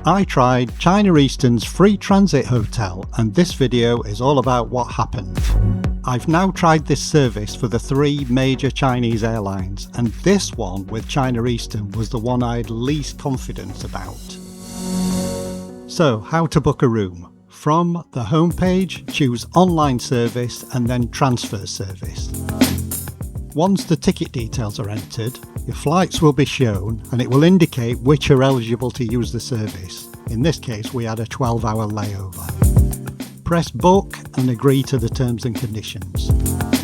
I tried China Eastern's free transit hotel, and this video is all about what happened. I've now tried this service for the 3 major Chinese airlines, and this one with China Eastern was the one I had least confidence about. So, how to book a room? From the homepage, choose online service and then transfer service. Once the ticket details are entered, your flights will be shown and it will indicate which are eligible to use the service. In this case, we had a 12-hour layover. Press book and agree to the terms and conditions.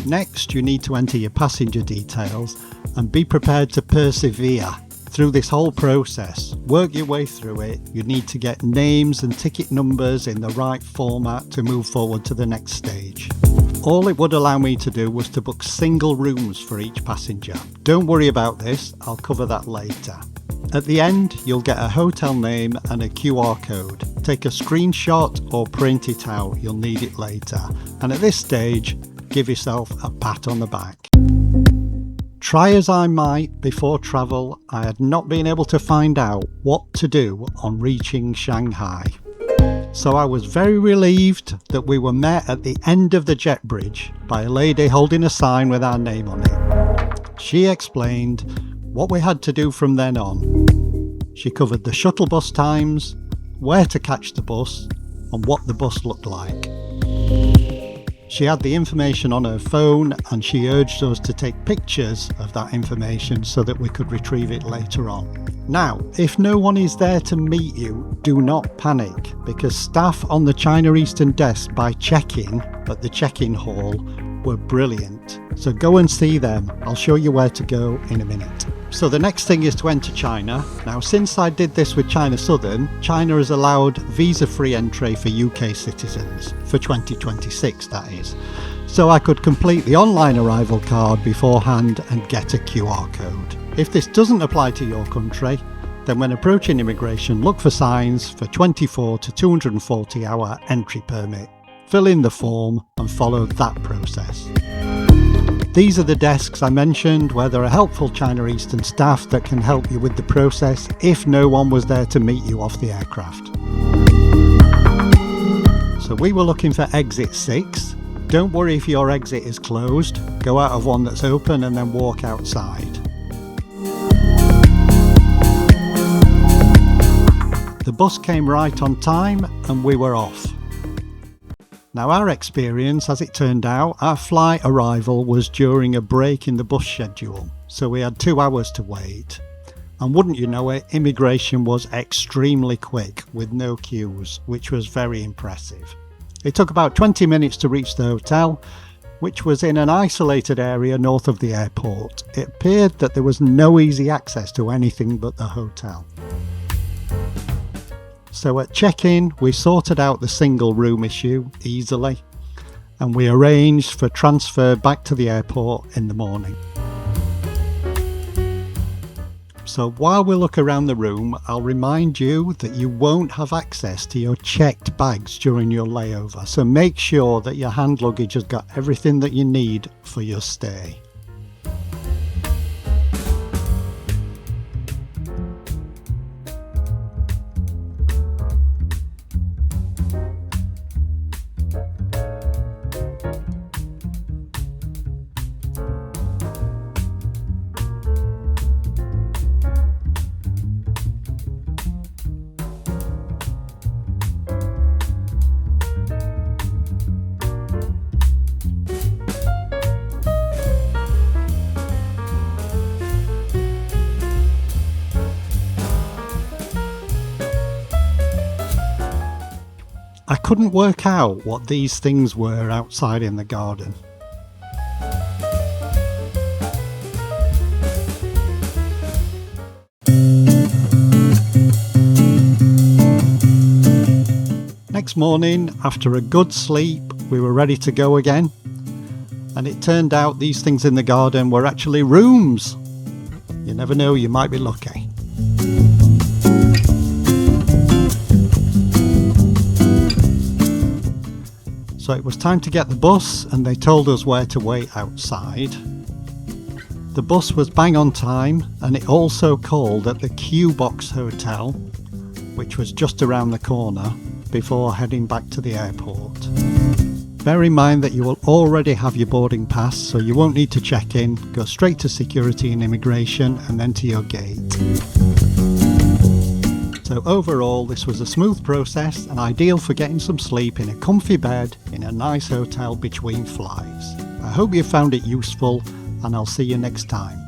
Next, you need to enter your passenger details and be prepared to persevere through this whole process. Work your way through it. You need to get names and ticket numbers in the right format to move forward to the next stage. All it would allow me to do was to book single rooms for each passenger. Don't worry about this, I'll cover that later. At the end, you'll get a hotel name and a QR code. Take a screenshot or print it out, you'll need it later. And at this stage, give yourself a pat on the back. Try as I might before travel, I had not been able to find out what to do on reaching Shanghai. So I was very relieved that we were met at the end of the jet bridge by a lady holding a sign with our name on it. She explained what we had to do from then on. She covered the shuttle bus times, where to catch the bus, and what the bus looked like. She had the information on her phone and she urged us to take pictures of that information so that we could retrieve it later on. Now, if no one is there to meet you, do not panic, because staff on the China Eastern desk by check-in at the check-in hall were brilliant. So go and see them. I'll show you where to go in a minute. So the next thing is to enter China. Now, since I did this with China Southern, China has allowed visa-free entry for UK citizens, for 2026 that is. So I could complete the online arrival card beforehand and get a QR code. If this doesn't apply to your country, then when approaching immigration, look for signs for 24 to 240 hour entry permit. Fill in the form and follow that process. These are the desks I mentioned where there are helpful China Eastern staff that can help you with the process if no one was there to meet you off the aircraft. So we were looking for exit 6. Don't worry if your exit is closed. Go out of one that's open and then walk outside. The bus came right on time and we were off. Now our experience, as it turned out, our flight arrival was during a break in the bus schedule, so we had 2 hours to wait. And wouldn't you know it, immigration was extremely quick with no queues, which was very impressive. It took about 20 minutes to reach the hotel, which was in an isolated area north of the airport. It appeared that there was no easy access to anything but the hotel. So at check-in, we sorted out the single room issue easily, and we arranged for transfer back to the airport in the morning. So while we look around the room, I'll remind you that you won't have access to your checked bags during your layover, so make sure that your hand luggage has got everything that you need for your stay. I couldn't work out what these things were outside in the garden. Next morning, after a good sleep, we were ready to go again. And it turned out these things in the garden were actually rooms. You never know, you might be lucky. So it was time to get the bus, and they told us where to wait outside. The bus was bang on time, and it also called at the Qube Hotel, which was just around the corner, before heading back to the airport. Bear in mind that you will already have your boarding pass, so you won't need to check in. Go straight to security and immigration and then to your gate. So overall, this was a smooth process and ideal for getting some sleep in a comfy bed in a nice hotel between flights. I hope you found it useful, and I'll see you next time.